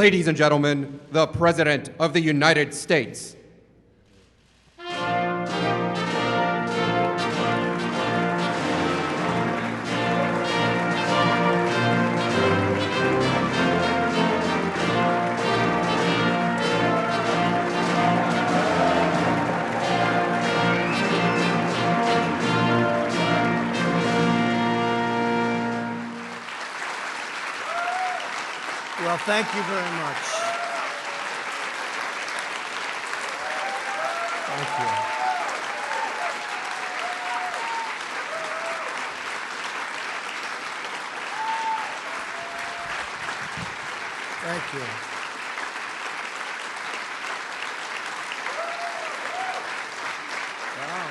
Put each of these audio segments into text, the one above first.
Ladies and gentlemen, the President of the United States. Well, thank you very much. Thank you. Thank you. Wow.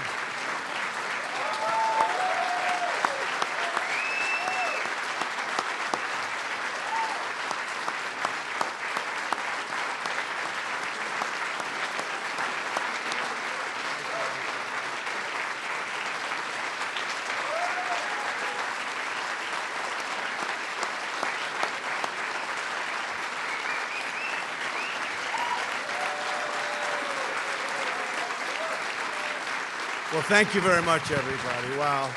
Well, thank you very much, everybody. Wow.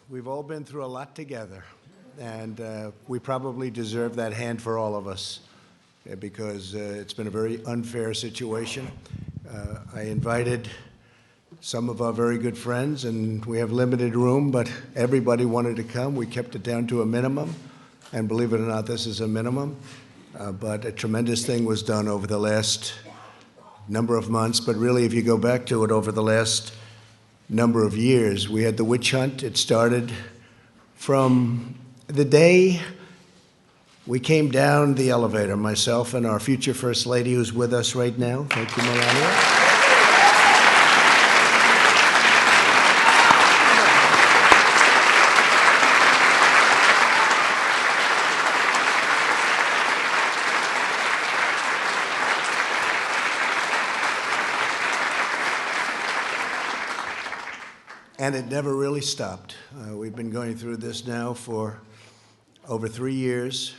We've all been through a lot together, and we probably deserve that hand for all of us because it's been a very unfair situation. I invited some of our very good friends, and we have limited room, but everybody wanted to come. We kept it down to a minimum, and believe it or not, this is a minimum. But a tremendous thing was done over the last number of months, but really, if you go back to it over the last number of years, we had the witch hunt. It started from the day we came down the elevator, myself and our future First Lady, who's with us right now. Thank you, Melania. And it never really stopped. We've been going through this now for over 3 years.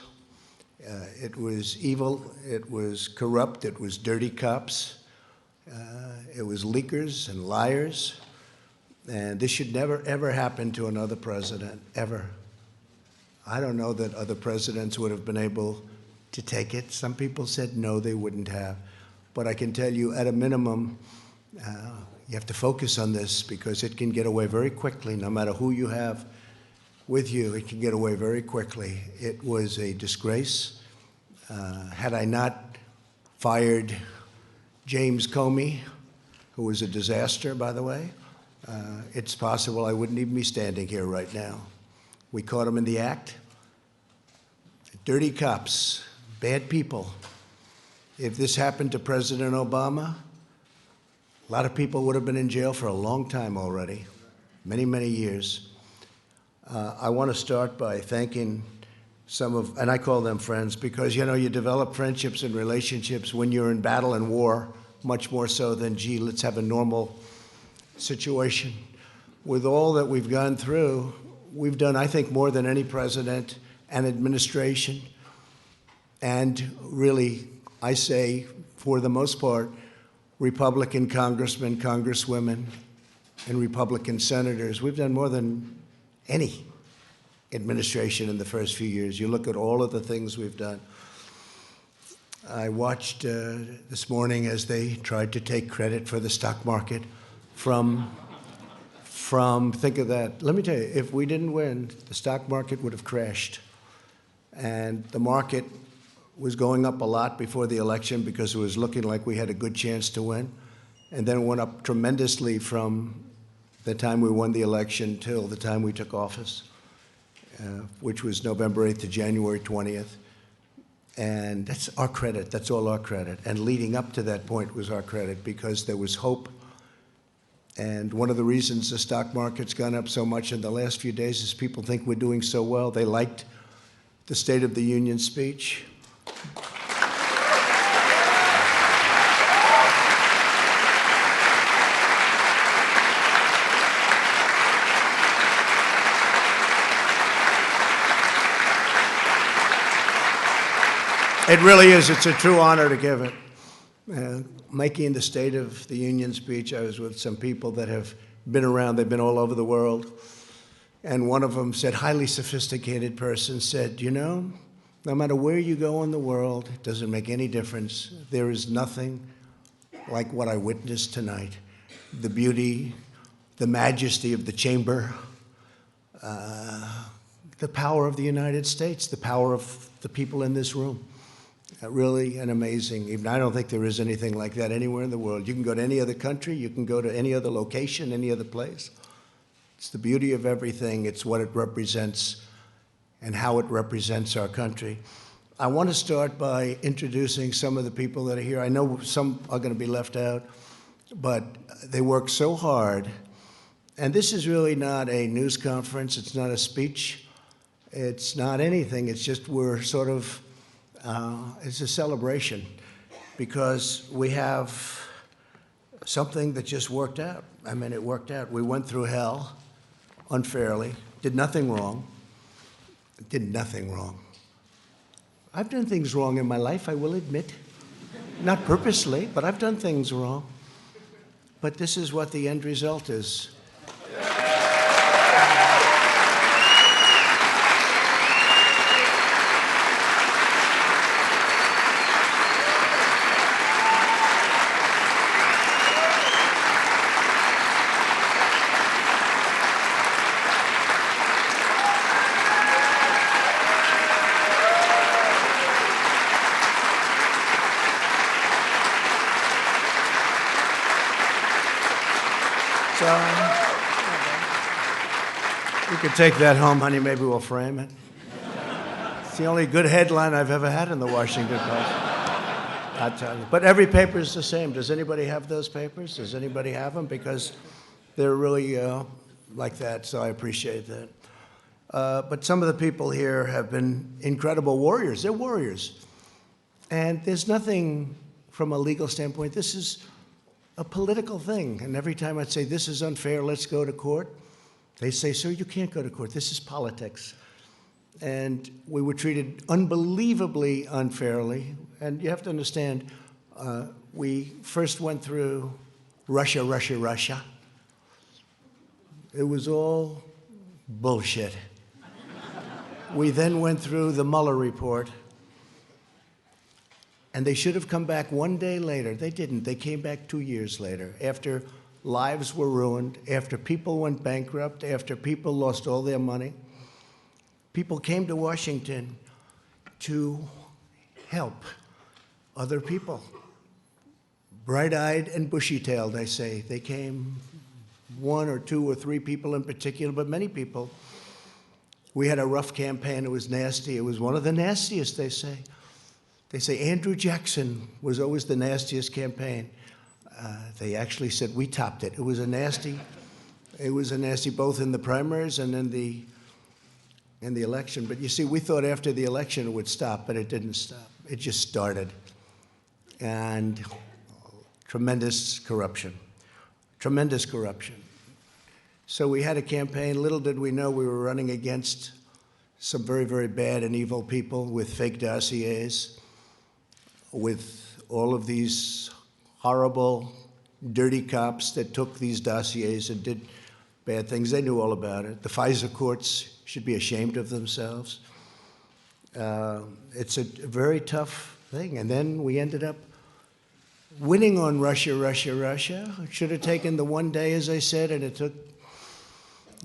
It was evil, it was corrupt, it was dirty cops, it was leakers and liars. And this should never, ever happen to another president, ever. I don't know that other presidents would have been able to take it. Some people said no, they wouldn't have. But I can tell you, at a minimum, you have to focus on this because it can get away very quickly. No matter who you have with you, it can get away very quickly. It was a disgrace. Had I not fired James Comey, who was a disaster, by the way, it's possible I wouldn't even be standing here right now. We caught him in the act. Dirty cops, bad people. If this happened to President Obama, a lot of people would have been in jail for a long time already, many, many years. I want to start by thanking some of, and I call them friends, because, you know, you develop friendships and relationships when you're in battle and war, much more so than, gee, let's have a normal situation. With all that we've gone through, we've done, I think, more than any president and administration. And really, I say, for the most part, Republican congressmen, congresswomen, and Republican senators. We've done more than any administration in the first few years. You look at all of the things we've done. I watched this morning as they tried to take credit for the stock market from, think of that. Let me tell you, if we didn't win, the stock market would have crashed. And the market was going up a lot before the election because it was looking like we had a good chance to win. And then it went up tremendously from the time we won the election till the time we took office, which was November 8th to January 20th. And that's our credit. That's all our credit. And leading up to that point was our credit because there was hope. And one of the reasons the stock market's gone up so much in the last few days is people think we're doing so well. They liked the State of the Union speech. It really is. It's a true honor to give it. Making the State of the Union speech, I was with some people that have been around. They've been all over the world. And one of them said, highly sophisticated person, said, you know, no matter where you go in the world, it doesn't make any difference. There is nothing like what I witnessed tonight. The beauty, the majesty of the chamber, the power of the United States, the power of the people in this room. Really an amazing, even I don't think there is anything like that anywhere in the world. You can go to any other country, you can go to any other location, any other place. It's the beauty of everything. It's what it represents and how it represents our country. I want to start by introducing some of the people that are here. I know some are going to be left out, but they work so hard. And this is really not a news conference. It's not a speech. It's not anything. It's just we're sort of, it's a celebration because we have something that just worked out. I mean, it worked out. We went through hell unfairly, did nothing wrong, did nothing wrong. I've done things wrong in my life, I will admit. Not purposely, but I've done things wrong. But this is what the end result is. You could take that home, honey. Maybe we'll frame it. It's the only good headline I've ever had in the Washington Post. I tell you. But every paper is the same. Does anybody have those papers? Does anybody have them? Because they're really like that, so I appreciate that. But some of the people here have been incredible warriors. They're warriors. And there's nothing from a legal standpoint. This is a political thing. And every time I'd say, this is unfair, let's go to court, they say, sir, you can't go to court. This is politics. And we were treated unbelievably unfairly. And you have to understand, we first went through Russia, Russia, Russia. It was all bullshit. We then went through the Mueller report. And they should have come back one day later. They didn't. They came back 2 years later, after lives were ruined, after people went bankrupt, after people lost all their money. People came to Washington to help other people. Bright-eyed and bushy-tailed, I say. They came, 1 or 2 or 3 people in particular, but many people. We had a rough campaign. It was nasty. It was one of the nastiest, they say. They say Andrew Jackson was always the nastiest campaign. They actually said we topped it. It was a nasty both in the primaries and in the election. But you see, we thought after the election it would stop, but it didn't stop. It just started. And tremendous corruption. Tremendous corruption. So we had a campaign. Little did we know we were running against some very, very bad and evil people with fake dossiers, with all of these horrible, dirty cops that took these dossiers and did bad things. They knew all about it. The FISA courts should be ashamed of themselves. It's a very tough thing. And then we ended up winning on Russia, Russia, Russia. It should have taken the one day, as I said, and it took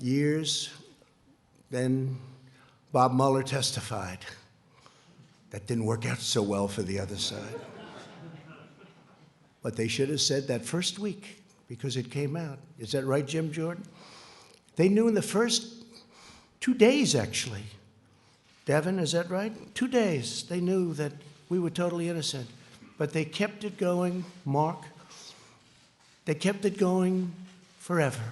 years. Then Bob Mueller testified. That didn't work out so well for the other side. But they should have said that first week, because it came out. Is that right, Jim Jordan? They knew in the first 2 days, actually. Devin, is that right? 2 days, they knew that we were totally innocent. But they kept it going, Mark. They kept it going forever.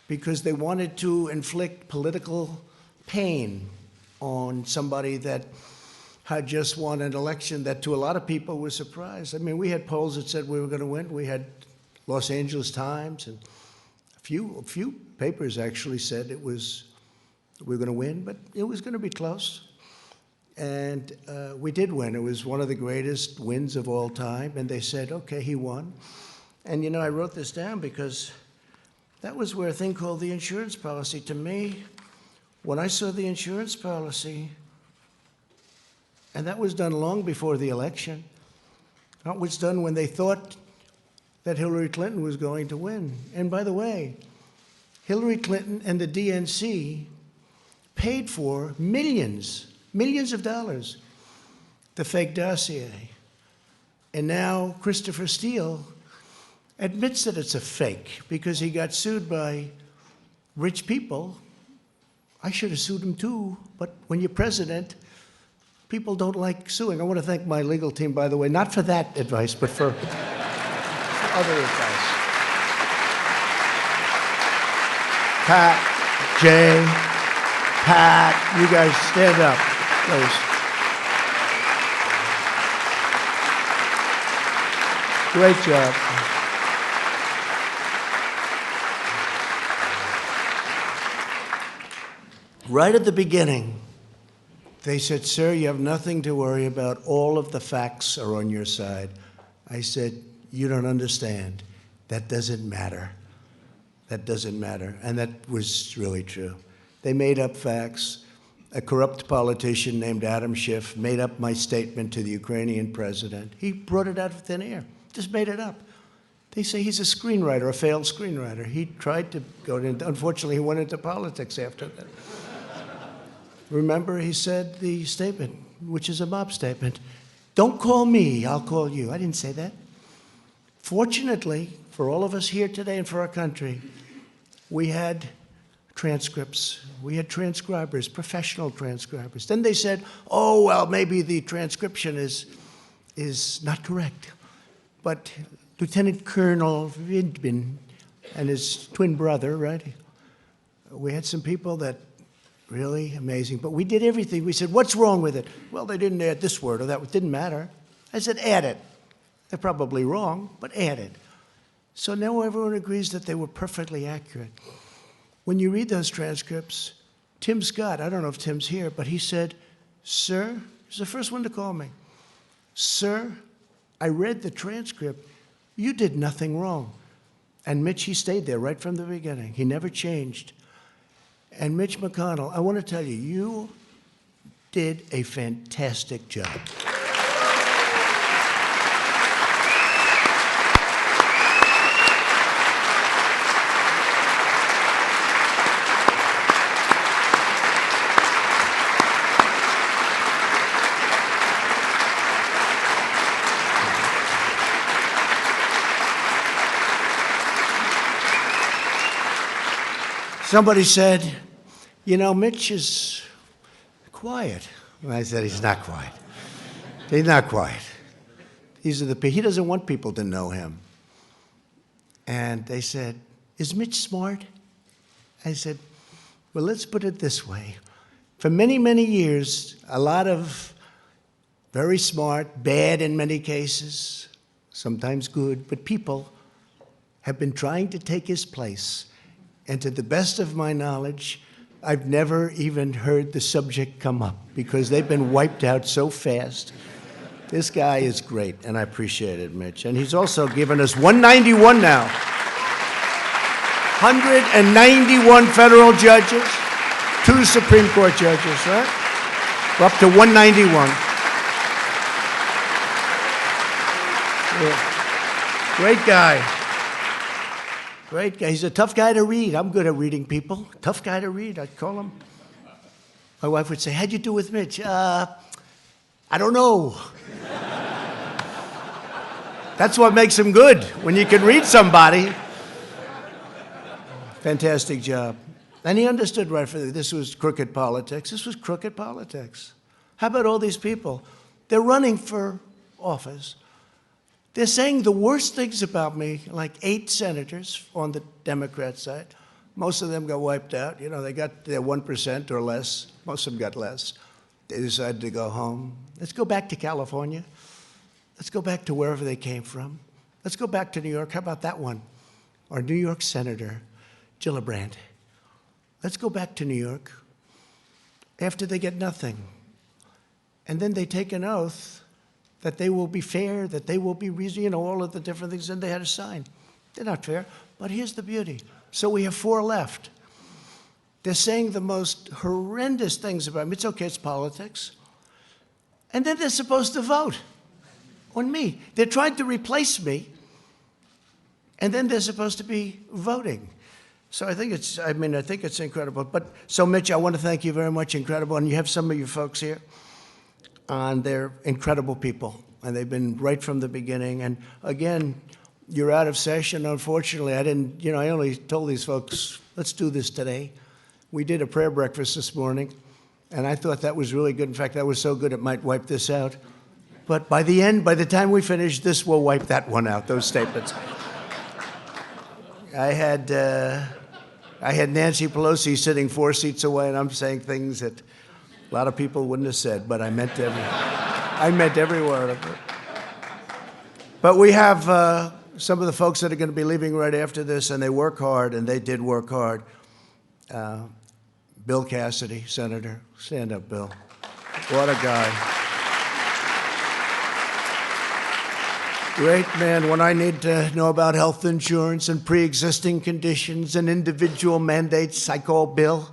Because they wanted to inflict political pain on somebody that had just won an election that to a lot of people was surprised. I mean, we had polls that said we were going to win. We had Los Angeles Times and a few papers actually said we were going to win, but it was going to be close. And we did win. It was one of the greatest wins of all time. And they said, okay, he won. And, you know, I wrote this down because that was where a thing called the insurance policy, to me, when I saw the insurance policy, and that was done long before the election, that was done when they thought that Hillary Clinton was going to win. And by the way, Hillary Clinton and the DNC paid for millions of dollars, the fake dossier. And now Christopher Steele admits that it's a fake because he got sued by rich people. I should have sued him too, but when you're president, people don't like suing. I want to thank my legal team, by the way, not for that advice, but for other advice. Pat, Jay, Pat, you guys stand up, please. Great job. Right at the beginning, they said, sir, you have nothing to worry about. All of the facts are on your side. I said, you don't understand. That doesn't matter. That doesn't matter. And that was really true. They made up facts. A corrupt politician named Adam Schiff made up my statement to the Ukrainian president. He brought it out of thin air, just made it up. They say he's a screenwriter, a failed screenwriter. He tried to go into, unfortunately, he went into politics after that. Remember, he said the statement, which is a mob statement, don't call me, I'll call you. I didn't say that. Fortunately, for all of us here today and for our country, we had transcripts. We had transcribers, professional transcribers. Then they said, oh, well, maybe the transcription is not correct. But Lieutenant Colonel Vidbin and his twin brother, right? We had some people that really amazing. But we did everything. We said, what's wrong with it? Well, they didn't add this word or that. It didn't matter. I said, add it. They're probably wrong, but add it. So now everyone agrees that they were perfectly accurate. When you read those transcripts, Tim Scott, I don't know if Tim's here, but he said, sir, he's the first one to call me. Sir, I read the transcript. You did nothing wrong. And Mitch, he stayed there right from the beginning. He never changed. And Mitch McConnell, I want to tell you, you did a fantastic job. Somebody said, you know, Mitch is quiet. And I said, he's not quiet. He's not quiet. He doesn't want people to know him. And they said, is Mitch smart? I said, well, let's put it this way. For many, many years, a lot of very smart, bad in many cases, sometimes good, but people have been trying to take his place. And to the best of my knowledge, I've never even heard the subject come up because they've been wiped out so fast. This guy is great, and I appreciate it, Mitch. And he's also given us 191 now. 191 federal judges, 2 Supreme Court judges, right? We're up to 191. Yeah. Great guy. Great guy. He's a tough guy to read. I'm good at reading people. Tough guy to read, I'd call him. My wife would say, how'd you do with Mitch? I don't know. That's what makes him good, when you can read somebody. Fantastic job. And he understood right from this was crooked politics. This was crooked politics. How about all these people? They're running for office. They're saying the worst things about me, like 8 senators on the Democrat side. Most of them got wiped out. You know, they got their 1% or less. Most of them got less. They decided to go home. Let's go back to California. Let's go back to wherever they came from. Let's go back to New York. How about that one? Our New York Senator, Gillibrand. Let's go back to New York after they get nothing. and then they take an oath that they will be fair, that they will be reasonable, you know, all of the different things, and they had to sign. They're not fair, but here's the beauty. So we have 4 left. They're saying the most horrendous things about me. It's okay, it's politics. And then they're supposed to vote on me. They're trying to replace me, and then they're supposed to be voting. So I think it's incredible. But so Mitch, I want to thank you very much, incredible. And you have some of your folks here, and they're incredible people, and they've been right from the beginning. And again, you're out of session. Unfortunately, I only told these folks, let's do this today. We did a prayer breakfast this morning, and I thought that was really good. In fact, that was so good it might wipe this out. But by the time we finish, this will wipe that one out, those statements. I had Nancy Pelosi sitting 4 seats away, and I'm saying things that a lot of people wouldn't have said, but I meant every word of it. But we have some of the folks that are going to be leaving right after this, and they work hard, and they did work hard. Bill Cassidy, Senator. Stand up, Bill. What a guy. Great man. When I need to know about health insurance and pre-existing conditions and individual mandates, I call Bill,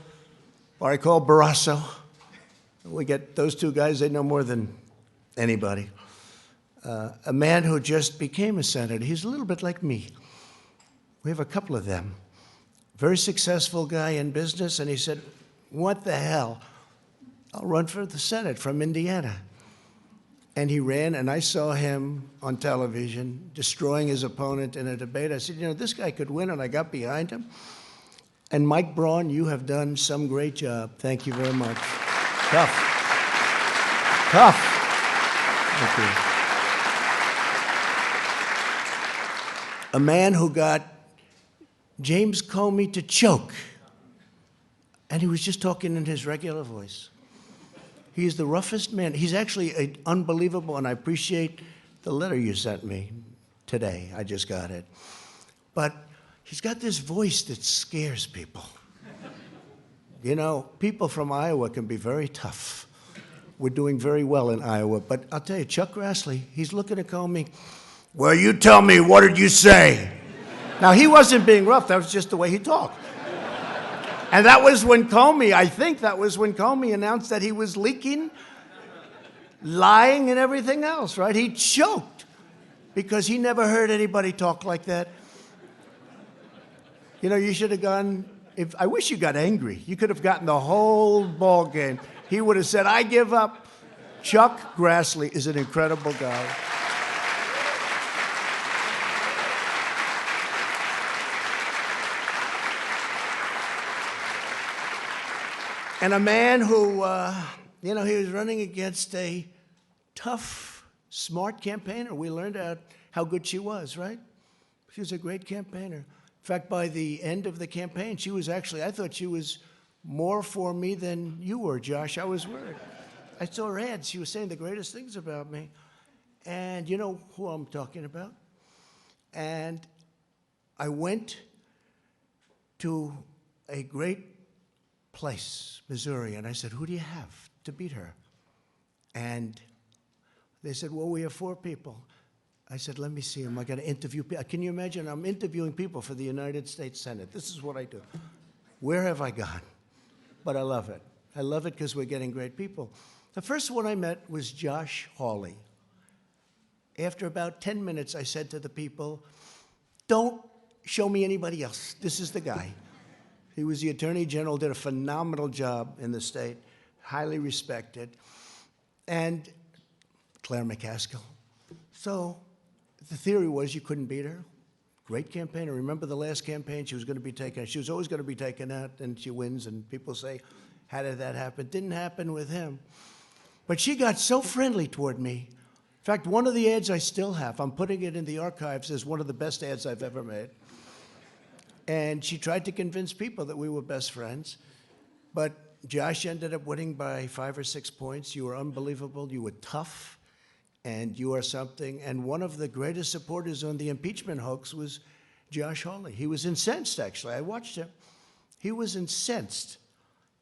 or I call Barrasso. We get those 2 guys, they know more than anybody. A man who just became a senator. He's a little bit like me. We have a couple of them. Very successful guy in business, and he said, what the hell? I'll run for the Senate from Indiana. And he ran, and I saw him on television destroying his opponent in a debate. I said, you know, this guy could win, and I got behind him. And Mike Braun, you have done some great job. Thank you very much. Tough. Tough. Thank you. A man who got James Comey to choke, and he was just talking in his regular voice. He's the roughest man. He's actually unbelievable, and I appreciate the letter you sent me today. I just got it. But he's got this voice that scares people. You know, people from Iowa can be very tough. We're doing very well in Iowa, but I'll tell you, Chuck Grassley, he's looking at Comey, well, you tell me, what did you say? Now, he wasn't being rough. That was just the way he talked. And that was when Comey announced that he was leaking, lying, and everything else, right? He choked because he never heard anybody talk like that. You know, you should have gone, I wish you got angry. You could have gotten the whole ball game. He would have said, I give up. Chuck Grassley is an incredible guy. And a man who, he was running against a tough, smart campaigner. We learned out how good she was, right? She was a great campaigner. In fact, by the end of the campaign, she was actually, I thought she was more for me than you were, Josh. I was worried. I saw her ads. She was saying the greatest things about me. And you know who I'm talking about? And I went to a great place, Missouri, and I said, who do you have to beat her? And they said, well, we have 4 people. I said, let me see them. I got to interview people. Can you imagine? I'm interviewing people for the United States Senate. This is what I do. Where have I gone? But I love it. I love it because we're getting great people. The first one I met was Josh Hawley. After about 10 minutes, I said to the people, don't show me anybody else. This is the guy. He was the Attorney General, did a phenomenal job in the state, highly respected. And Claire McCaskill. So the theory was you couldn't beat her. Great campaigner. Remember the last campaign? She was going to be taken out. She was always going to be taken out, and she wins, and people say, how did that happen? Didn't happen with him. But she got so friendly toward me. In fact, one of the ads I still have, I'm putting it in the archives as one of the best ads I've ever made. And she tried to convince people that we were best friends. But Josh ended up winning by 5 or 6 points. You were unbelievable. You were tough. And you are something. And one of the greatest supporters on the impeachment hoax was Josh Hawley. He was incensed, actually. I watched him. He was incensed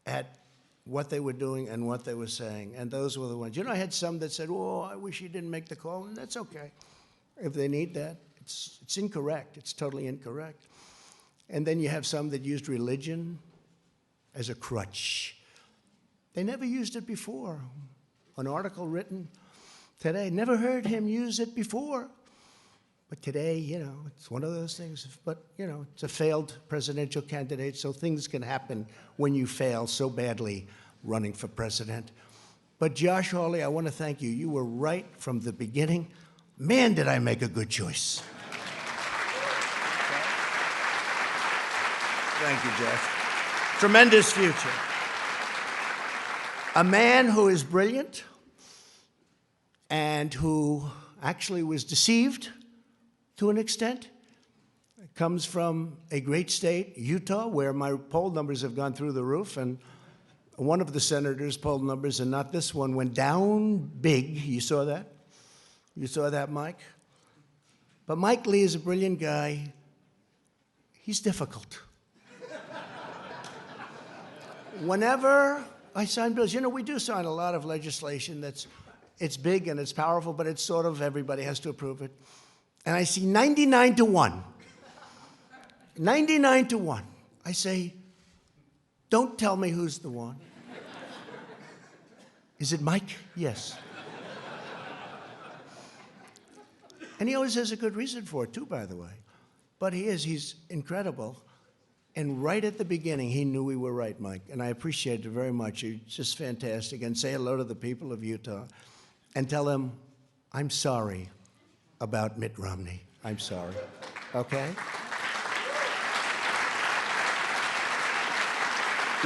at what they were doing and what they were saying, and those were the ones. You know, I had some that said, "Oh, I wish he didn't make the call," and that's okay. If they need that, it's incorrect. It's totally incorrect. And then you have some that used religion as a crutch. They never used it before. An article written today, never heard him use it before. But today, you know, it's one of those things. But, you know, it's a failed presidential candidate, so things can happen when you fail so badly running for president. But Josh Hawley, I want to thank you. You were right from the beginning. Man, did I make a good choice. Thank you, Jeff. Tremendous future. A man who is brilliant and who actually was deceived to an extent. Comes from a great state, Utah, where my poll numbers have gone through the roof, and one of the senators' poll numbers, and not this one, went down big. You saw that? You saw that, Mike? But Mike Lee is a brilliant guy. He's difficult. Whenever I sign bills, you know, we do sign a lot of legislation it's big and it's powerful, but it's sort of everybody has to approve it. And I see 99 to 1. 99 to 1. I say, don't tell me who's the one. Is it Mike? Yes. And he always has a good reason for it, too, by the way. But he's incredible. And right at the beginning, he knew we were right, Mike. And I appreciate it very much. You're just fantastic. And say hello to the people of Utah. And tell them, I'm sorry about Mitt Romney. I'm sorry. Okay?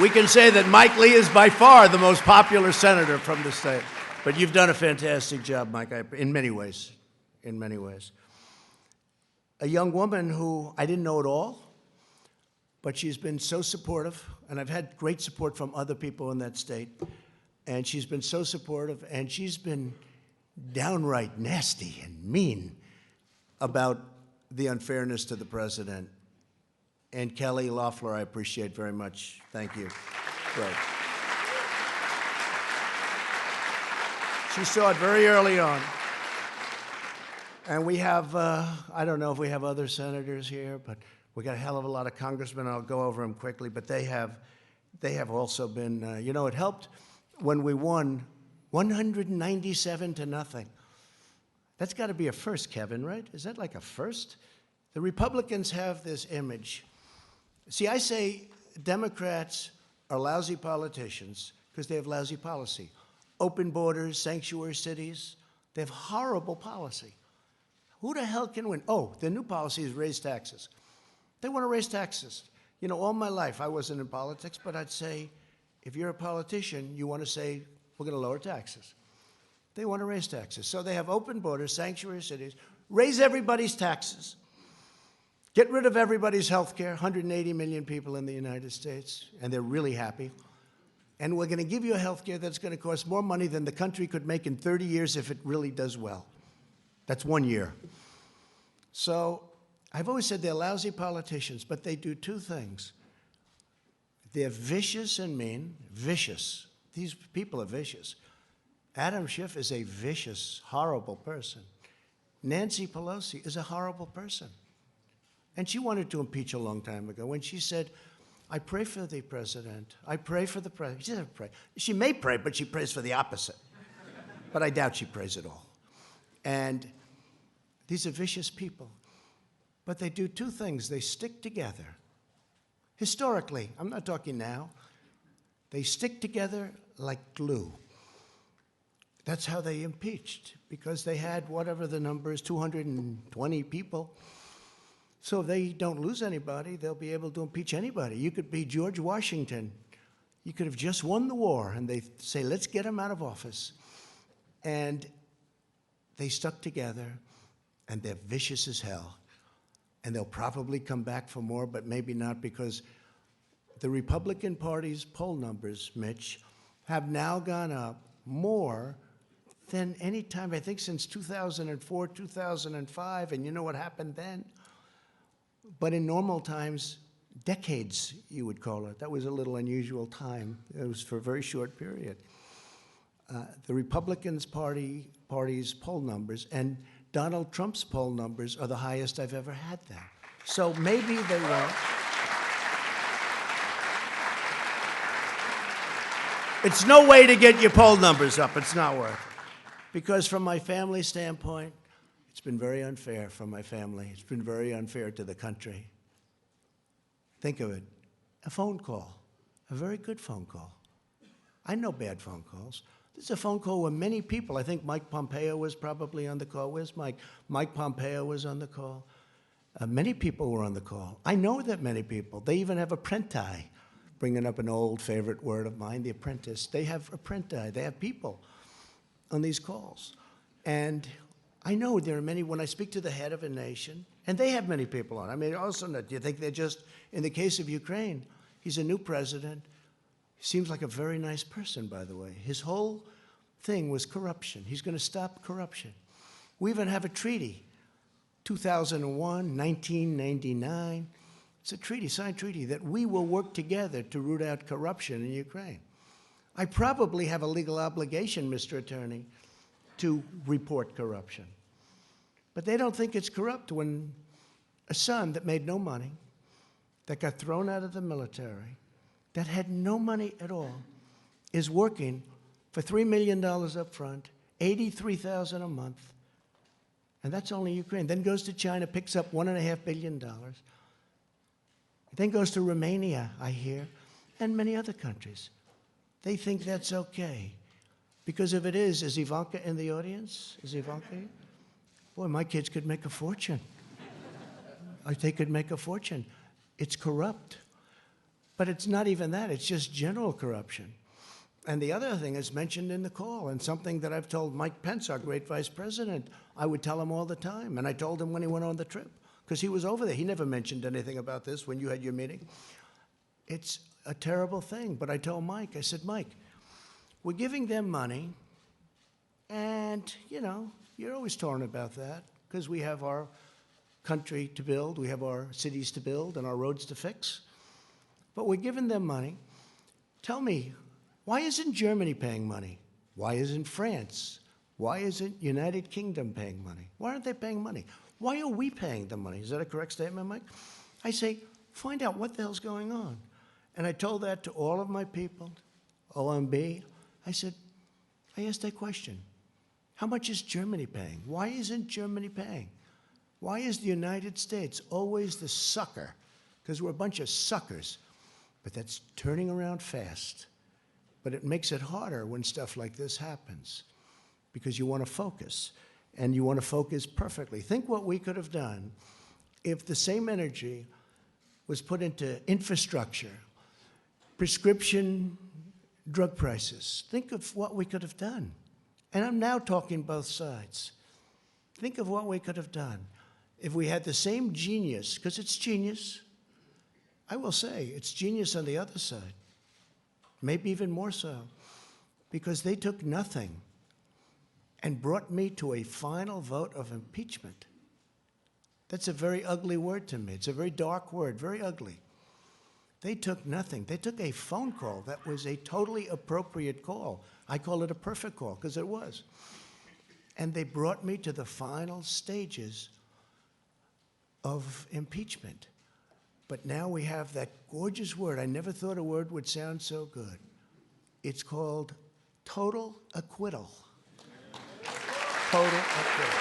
We can say that Mike Lee is by far the most popular senator from the state. But you've done a fantastic job, Mike, in many ways. In many ways. A young woman who I didn't know at all, but she's been so supportive, and I've had great support from other people in that state, and she's been so supportive, and she's been downright nasty and mean about the unfairness to the president. And Kelly Loeffler, I appreciate very much. Thank you. Great. She saw it very early on. And we have, I don't know if we have other senators here, but we got a hell of a lot of congressmen. I'll go over them quickly, but they have also been, you know, it helped when we won 197 to nothing. That's got to be a first, Kevin, right? Is that like a first? The Republicans have this image. See, I say Democrats are lousy politicians because they have lousy policy. Open borders, sanctuary cities, they have horrible policy. Who the hell can win? Oh, their new policy is raise taxes. They want to raise taxes. You know, all my life, I wasn't in politics, but I'd say, if you're a politician, you want to say, we're going to lower taxes. They want to raise taxes. So they have open borders, sanctuary cities, raise everybody's taxes, get rid of everybody's health care, 180 million people in the United States, and they're really happy. And we're going to give you a health care that's going to cost more money than the country could make in 30 years if it really does well. That's 1 year. So I've always said they're lousy politicians, but they do two things. They're vicious and mean, vicious. These people are vicious. Adam Schiff is a vicious, horrible person. Nancy Pelosi is a horrible person. And she wanted to impeach a long time ago when she said, I pray for the president. I pray for the president. She doesn't pray. She may pray, but she prays for the opposite. But I doubt she prays at all. And these are vicious people. But they do two things. They stick together. Historically, I'm not talking now. They stick together like glue. That's how they impeached, because they had whatever the number is, 220 people. So if they don't lose anybody, they'll be able to impeach anybody. You could be George Washington. You could have just won the war, and they say, let's get him out of office. And they stuck together, and they're vicious as hell. And they'll probably come back for more, but maybe not, because the Republican Party's poll numbers, Mitch, have now gone up more than any time, I think, since 2004, 2005, and you know what happened then? But in normal times, decades, you would call it. That was a little unusual time. It was for a very short period. The Republicans party's poll numbers and Donald Trump's poll numbers are the highest I've ever had there. So maybe they won't. It's no way to get your poll numbers up. It's not worth it. Because from my family standpoint, it's been very unfair for my family. It's been very unfair to the country. Think of it, a phone call, a very good phone call. I know bad phone calls. This is a phone call where many people, I think Mike Pompeo was probably on the call. Where's Mike? Mike Pompeo was on the call. Many people were on the call. I know that many people. They even have apprenti, bringing up an old favorite word of mine, the apprentice. They have apprenti. They have people on these calls. And I know there are many, when I speak to the head of a nation, and they have many people on. I mean, also, do you think they're just, in the case of Ukraine, he's a new president. He seems like a very nice person, by the way. His whole thing was corruption. He's going to stop corruption. We even have a treaty, 2001, 1999. It's a treaty, signed treaty, that we will work together to root out corruption in Ukraine. I probably have a legal obligation, Mr. Attorney, to report corruption. But they don't think it's corrupt when a son that made no money, that got thrown out of the military, that had no money at all, is working for $3 million up front, $83,000 a month, and that's only Ukraine. Then goes to China, picks up $1.5 billion. Then goes to Romania, I hear, and many other countries. They think that's okay. Because if it is Ivanka in the audience? Is Ivanka here? Boy, my kids could make a fortune. They could make a fortune. It's corrupt. But it's not even that. It's just general corruption. And the other thing is mentioned in the call, and something that I've told Mike Pence, our great vice president, I would tell him all the time. And I told him when he went on the trip, because he was over there. He never mentioned anything about this when you had your meeting. It's a terrible thing. But I told Mike, I said, Mike, we're giving them money, and, you know, you're always torn about that, because we have our country to build, we have our cities to build, and our roads to fix. But we're giving them money. Tell me, why isn't Germany paying money? Why isn't France? Why isn't United Kingdom paying money? Why aren't they paying money? Why are we paying the money? Is that a correct statement, Mike? I say, find out what the hell's going on. And I told that to all of my people, OMB. I said, I asked that question. How much is Germany paying? Why isn't Germany paying? Why is the United States always the sucker? Because we're a bunch of suckers. But that's turning around fast. But it makes it harder when stuff like this happens, because you want to focus, and you want to focus perfectly. Think what we could have done if the same energy was put into infrastructure, prescription drug prices. Think of what we could have done. And I'm now talking both sides. Think of what we could have done if we had the same genius, because it's genius. I will say, it's genius on the other side. Maybe even more so, because they took nothing and brought me to a final vote of impeachment. That's a very ugly word to me. It's a very dark word, very ugly. They took nothing. They took a phone call that was a totally appropriate call. I call it a perfect call, because it was. And they brought me to the final stages of impeachment. But now we have that gorgeous word. I never thought a word would sound so good. It's called total acquittal. Total acquittal.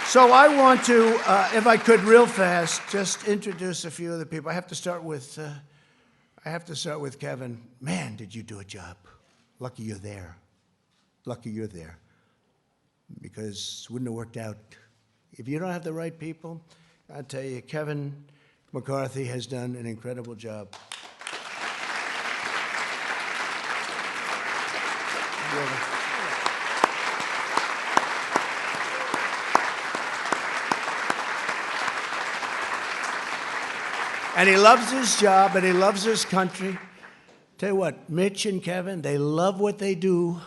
So I want to, if I could, real fast, just introduce a few of the people. I have to start with Kevin. Man, did you do a job? Lucky you're there. Lucky you're there. Because it wouldn't have worked out. If you don't have the right people, I'll tell you, Kevin McCarthy has done an incredible job. And he loves his job, and he loves his country. Tell you what, Mitch and Kevin, they love what they do.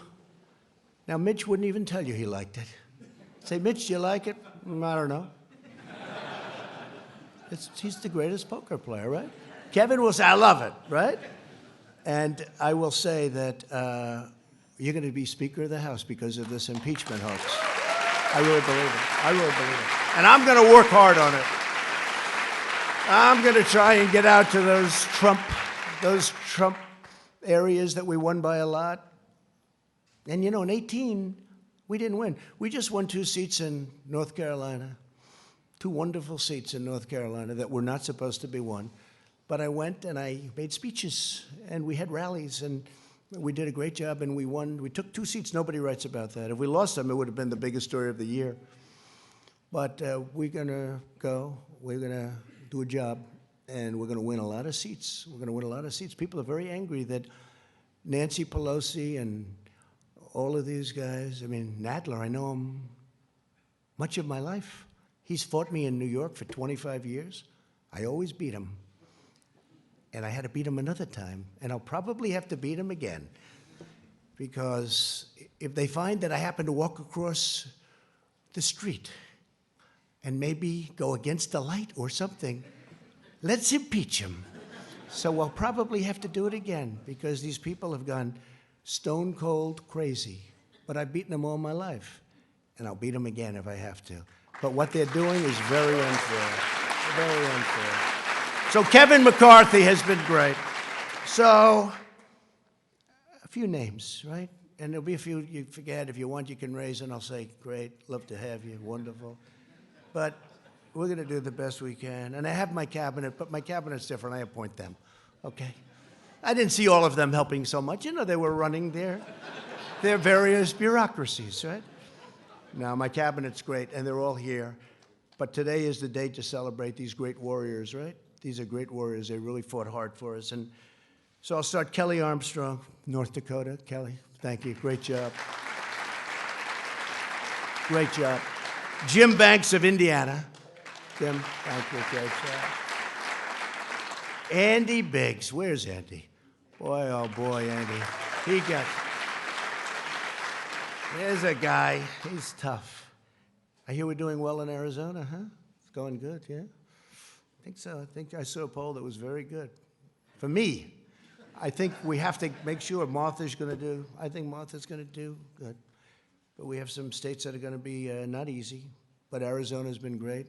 Now, Mitch wouldn't even tell you he liked it. Say, Mitch, do you like it? I don't know. He's the greatest poker player, right? Kevin will say, I love it, right? And I will say that you're going to be Speaker of the House because of this impeachment hoax. I really believe it. I really believe it. And I'm going to work hard on it. I'm going to try and get out to those Trump areas that we won by a lot. And you know, in 18, we didn't win. We just won 2 seats in North Carolina, 2 wonderful seats in North Carolina that were not supposed to be won. But I went and I made speeches and we had rallies and we did a great job and we won. We took 2 seats. Nobody writes about that. If we lost them, it would have been the biggest story of the year. But we're going to go. We're going to do a job and we're going to win a lot of seats. We're going to win a lot of seats. People are very angry that Nancy Pelosi and all of these guys, I mean, Nadler, I know him much of my life. He's fought me in New York for 25 years. I always beat him. And I had to beat him another time. And I'll probably have to beat him again. Because if they find that I happen to walk across the street and maybe go against the light or something, let's impeach him. So I'll probably have to do it again because these people have gone stone cold crazy. But I've beaten them all my life. And I'll beat them again if I have to. But what they're doing is very unfair. Very unfair. So Kevin McCarthy has been great. So a few names, right? And there'll be a few you forget. If you want, you can raise, and I'll say, great, love to have you, wonderful. But we're going to do the best we can. And I have my cabinet, but my cabinet's different. I appoint them, okay? I didn't see all of them helping so much. You know, they were running their various bureaucracies, right? Now, my cabinet's great, and they're all here. But today is the day to celebrate these great warriors, right? These are great warriors. They really fought hard for us. And so I'll start. Kelly Armstrong, North Dakota. Kelly, thank you. Great job. Great job. Jim Banks of Indiana. Jim, thank you. Great job. Andy Biggs. Where's Andy? Boy, oh boy, Andy. There's a guy. He's tough. I hear we're doing well in Arizona, huh? It's going good, yeah? I think so. I think I saw a poll that was very good. For me, I think we have to make sure Martha's going to do, I think Martha's going to do good. But we have some states that are going to be not easy. But Arizona's been great.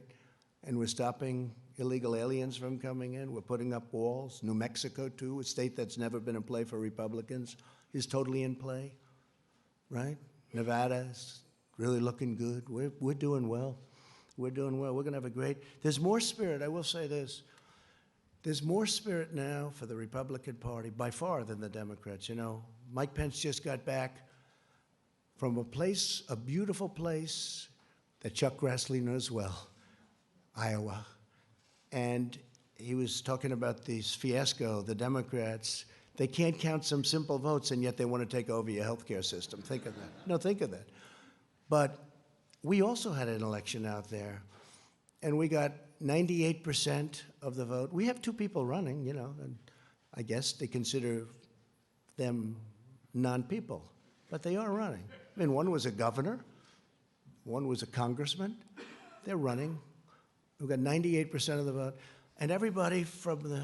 And we're stopping illegal aliens from coming in. We're putting up walls. New Mexico, too, a state that's never been in play for Republicans, is totally in play, right? Nevada's really looking good. We're doing well. We're doing well. We're going to have a great, there's more spirit, I will say this. There's more spirit now for the Republican Party, by far, than the Democrats. You know, Mike Pence just got back from a place, a beautiful place that Chuck Grassley knows well, Iowa. And he was talking about this fiasco, the Democrats. They can't count some simple votes, and yet they want to take over your health care system. Think of that. No, think of that. But we also had an election out there, and we got 98% of the vote. We have 2 people running, you know, and I guess they consider them non-people, but they are running. I mean, one was a governor, one was a congressman. They're running. We've got 98% of the vote. And everybody from the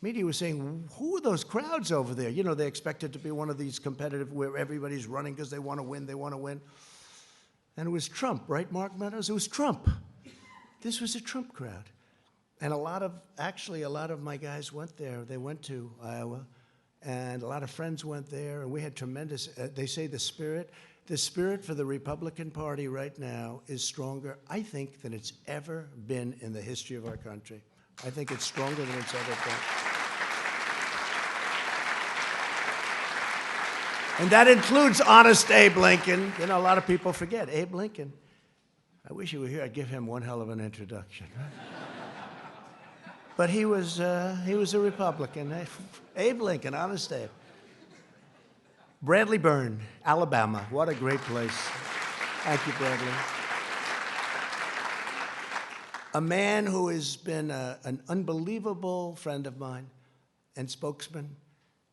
media was saying, who are those crowds over there? You know, they expect it to be one of these competitive where everybody's running because they want to win, they want to win. And it was Trump, right, Mark Meadows? It was Trump. This was a Trump crowd. And a lot of my guys went there. They went to Iowa, and a lot of friends went there, and we had tremendous, they say the spirit for the Republican Party right now is stronger, I think, than it's ever been in the history of our country. I think it's stronger than it's ever been. And that includes honest Abe Lincoln. You know, a lot of people forget Abe Lincoln. I wish he were here. I'd give him one hell of an introduction. But he was a Republican. Abe Lincoln, honest Abe. Bradley Byrne, Alabama. What a great place. Thank you, Bradley. A man who has been an unbelievable friend of mine and spokesman,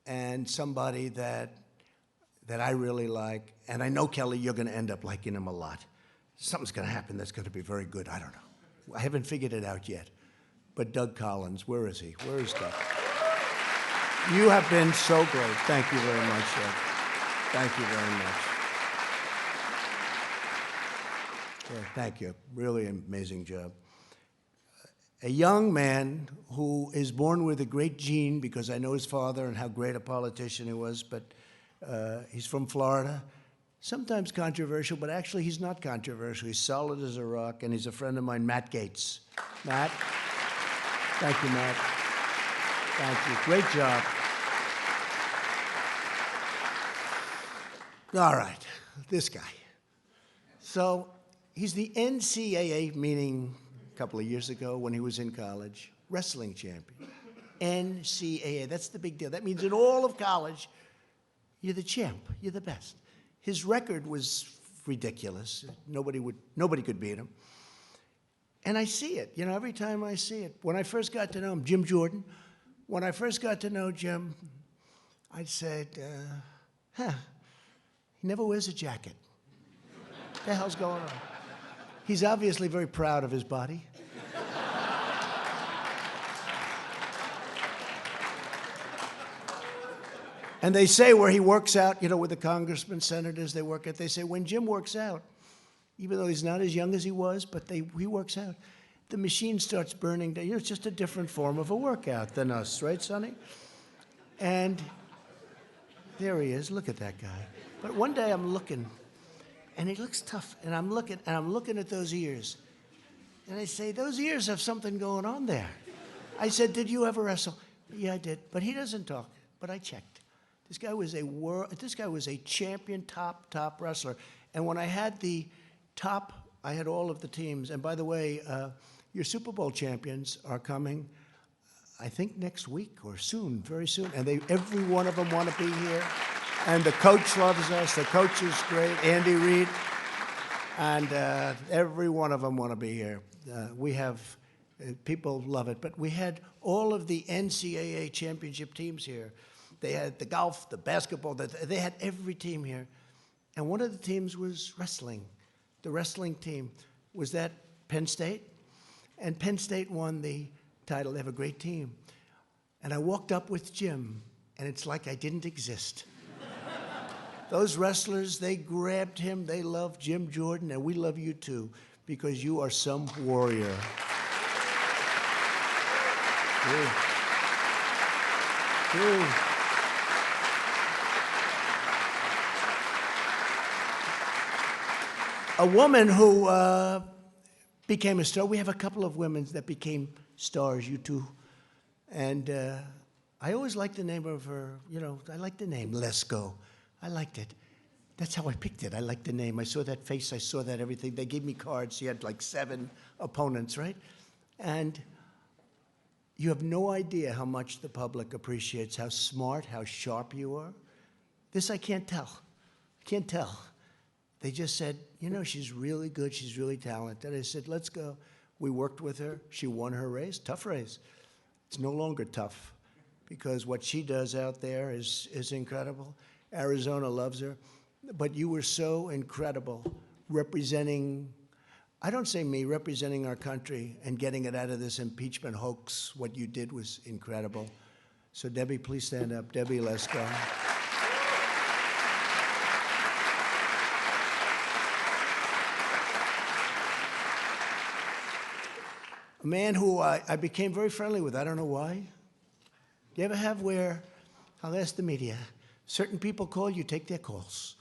and somebody that I really like. And I know, Kelly, you're going to end up liking him a lot. something's going to happen that's going to be very good. I don't know. I haven't figured it out yet. But Doug Collins, where is he? Where is Doug? You have been so great. Thank you very much, Doug. Thank you very much. Yeah, thank you. Really amazing job. A young man who is born with a great gene, because I know his father and how great a politician he was, but he's from Florida. Sometimes controversial, but actually he's not controversial. He's solid as a rock, and he's a friend of mine, Matt Gaetz. Matt? Thank you, Matt. Thank you. Great job. All right, this guy. So he's the NCAA, meaning a couple of years ago when he was in college, wrestling champion. NCAA, that's the big deal. That means in all of college, you're the champ, you're the best. His record was ridiculous. Nobody could beat him. And I see it, every time I see it. When I first got to know him, Jim Jordan, when I first got to know Jim, I said, he never wears a jacket. What the hell's going on? He's obviously very proud of his body. And they say where he works out, with the congressmen, senators, they say when Jim works out, even though he's not as young as he was, but he works out, the machine starts burning down. It's just a different form of a workout than us, right, Sonny? And there he is. Look at that guy. But one day I'm looking, and he looks tough, and I'm looking at those ears. And I say, those ears have something going on there. I said, did you ever wrestle? Yeah, I did. But he doesn't talk. But I checked. This guy was a champion, top wrestler. And when I had I had all of the teams. And by the way, your Super Bowl champions are coming, I think next week or soon, very soon. And every one of them want to be here. And the coach loves us. The coach is great, Andy Reid. And every one of them want to be here. We have, people love it. But we had all of the NCAA championship teams here. They had the golf, the basketball, they had every team here. And one of the teams was wrestling. The wrestling team was that Penn State. And Penn State won the title. They have a great team. And I walked up with Jim, and it's like I didn't exist. Those wrestlers, they grabbed him. They love Jim Jordan, and we love you too, because you are some warrior. A woman who became a star. We have a couple of women that became stars, you two. And I always liked the name of her, I liked the name, Lesko. I liked it. That's how I picked it. I liked the name. I saw that face. I saw that everything. They gave me cards. She had like 7 opponents, right? And you have no idea how much the public appreciates how smart, how sharp you are. This I can't tell. I can't tell. They just said, she's really good, she's really talented. I said, let's go. We worked with her. She won her race, tough race. It's no longer tough because what she does out there is incredible. Arizona loves her. But you were so incredible representing, I don't say me, representing our country and getting it out of this impeachment hoax. What you did was incredible. So Debbie, please stand up. Debbie, let's go. A man who I became very friendly with. I don't know why. Do you ever have where, I'll ask the media, certain people call, you take their calls.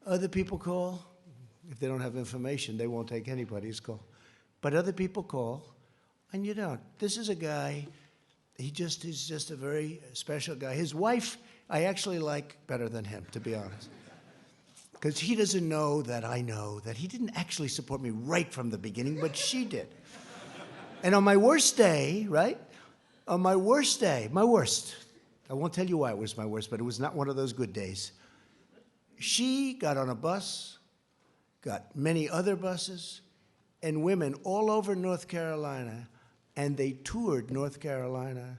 Other people call, if they don't have information, they won't take anybody's call. But other people call, and you don't. This is a guy, he's just a very special guy. His wife, I actually like better than him, to be honest. Because he doesn't know that I know that he didn't actually support me right from the beginning, but she did. And on my worst day, right? On my worst day, my worst, I won't tell you why it was my worst, but it was not one of those good days. She got on a bus, got many other buses, and women all over North Carolina, and they toured North Carolina.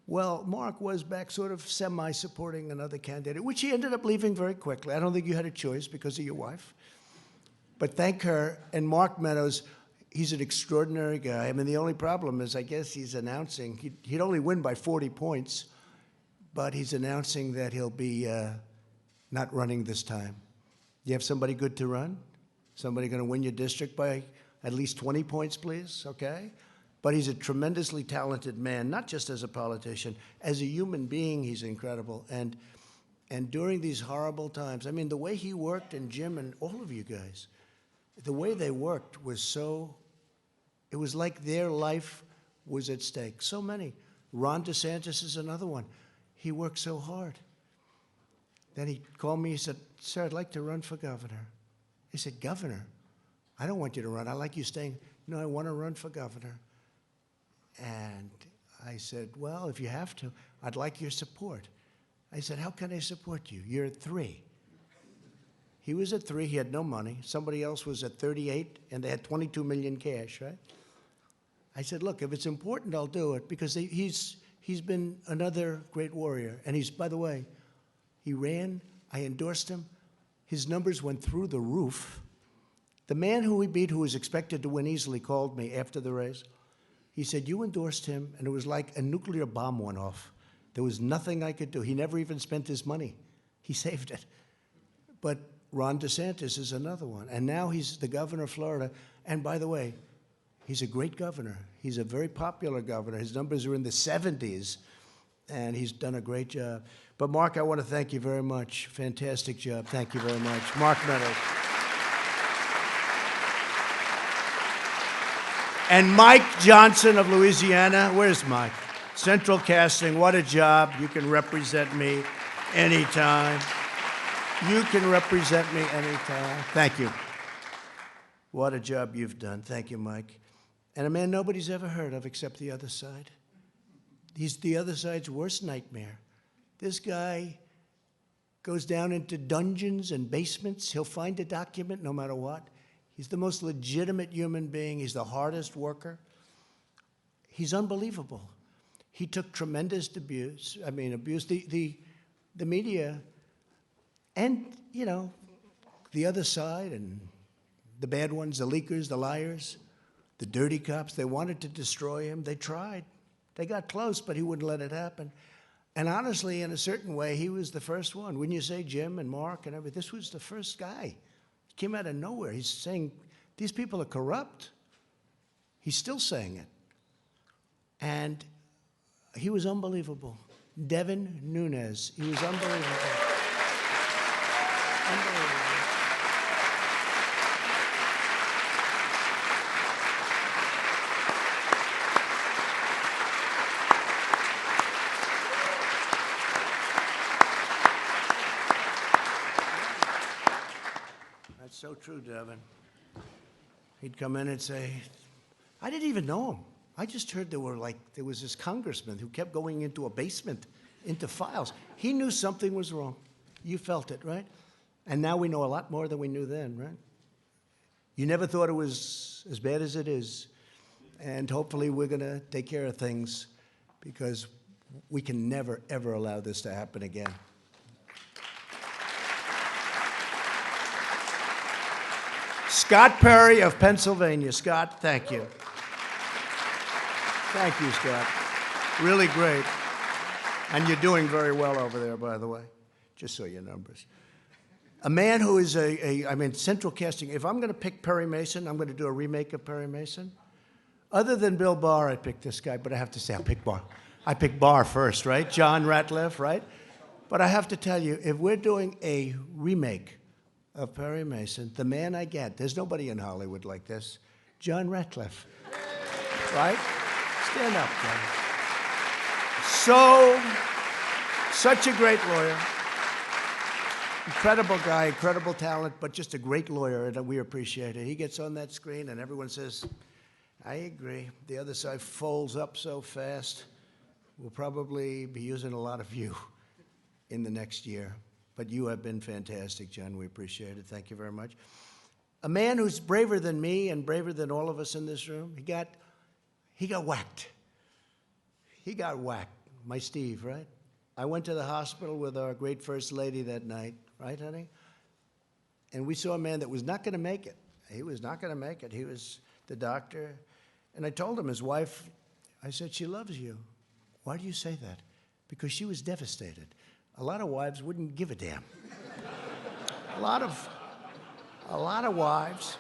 Well, Mark was back sort of semi-supporting another candidate, which he ended up leaving very quickly. I don't think you had a choice because of your wife. But thank her. And Mark Meadows, he's an extraordinary guy. I mean, the only problem is I guess he's announcing, he'd only win by 40 points, but he's announcing that he'll be not running this time. You have somebody good to run? Somebody going to win your district by at least 20 points, please? Okay? But he's a tremendously talented man, not just as a politician. As a human being, he's incredible. And during these horrible times, I mean, the way he worked, and Jim and all of you guys, the way they worked was so, it was like their life was at stake. So many. Ron DeSantis is another one. He worked so hard. Then he called me, he said, "Sir, I'd like to run for governor." He said, "Governor? I don't want you to run. I like you staying." "No, I want to run for governor." And I said, "Well, if you have to, I'd like your support." I said, "How can I support you? You're at 3. He was at 3. He had no money. Somebody else was at 38, and they had 22 million cash, right? I said, "Look, if it's important, I'll do it," because he's been another great warrior. And he's, by the way, he ran. I endorsed him. His numbers went through the roof. The man who we beat, who was expected to win easily, called me after the race. He said, "You endorsed him, and it was like a nuclear bomb went off. There was nothing I could do." He never even spent his money. He saved it. But Ron DeSantis is another one. And now he's the governor of Florida. And by the way, he's a great governor. He's a very popular governor. His numbers are in the 70s, and he's done a great job. But Mark, I want to thank you very much. Fantastic job. Thank you very much. Mark Meadows. And Mike Johnson of Louisiana. Where's Mike? Central Casting, what a job. You can represent me anytime. You can represent me anytime. Thank you. What a job you've done. Thank you, Mike. And a man nobody's ever heard of except the other side. He's the other side's worst nightmare. This guy goes down into dungeons and basements. He'll find a document no matter what. He's the most legitimate human being. He's the hardest worker. He's unbelievable. He took tremendous abuse. I mean, abuse. The media and, you know, the other side and the bad ones, the leakers, the liars, the dirty cops, they wanted to destroy him. They tried. They got close, but he wouldn't let it happen. And honestly, in a certain way, he was the first one. Wouldn't you say, Jim and Mark and everything? This was the first guy. He came out of nowhere. He's saying, these people are corrupt. He's still saying it. And he was unbelievable. Devin Nunes, he was unbelievable. Unbelievable. That's so true, Devin. He'd come in and say, I didn't even know him. I just heard there was this congressman who kept going into a basement, into files. He knew something was wrong. You felt it, right? And now we know a lot more than we knew then, right? You never thought it was as bad as it is. And hopefully we're going to take care of things because we can never, ever allow this to happen again. Scott Perry of Pennsylvania. Scott, thank you. Thank you, Scott. Really great. And you're doing very well over there, by the way, just so your numbers. A man who is central casting. If I'm going to pick Perry Mason, I'm going to do a remake of Perry Mason. Other than Bill Barr, I picked this guy, but I have to say, I picked Barr. I picked Barr first, right? John Ratcliffe, right? But I have to tell you, if we're doing a remake of Perry Mason, the man I get, there's nobody in Hollywood like this, John Ratcliffe, right? Stand up, John. Such a great lawyer. Incredible guy, incredible talent, but just a great lawyer, and we appreciate it. He gets on that screen, and everyone says, I agree. The other side folds up so fast. We'll probably be using a lot of you in the next year. But you have been fantastic, John. We appreciate it. Thank you very much. A man who's braver than me and braver than all of us in this room, he got whacked. He got whacked. My Steve, right? I went to the hospital with our great First Lady that night, right, honey? And we saw a man that was not going to make it. He was not going to make it. He was the doctor. And I told him, his wife, I said, she loves you. Why do you say that? Because she was devastated. A lot of wives wouldn't give a damn. A lot of wives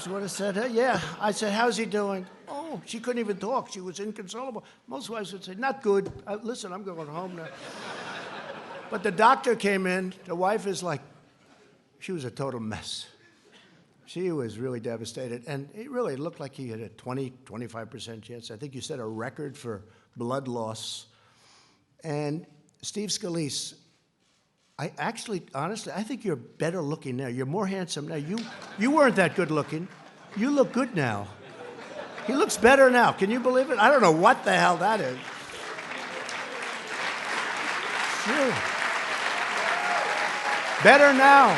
would have said, hey, yeah. I said, how's he doing? Oh, she couldn't even talk. She was inconsolable. Most wives would say, not good. Listen, I'm going home now. But the doctor came in. The wife is like, she was a total mess. She was really devastated. And it really looked like he had a 25% chance. I think you set a record for blood loss. And Steve Scalise, honestly, I think you're better looking now. You're more handsome now. You weren't that good looking. You look good now. He looks better now. Can you believe it? I don't know what the hell that is. Sure. Better now.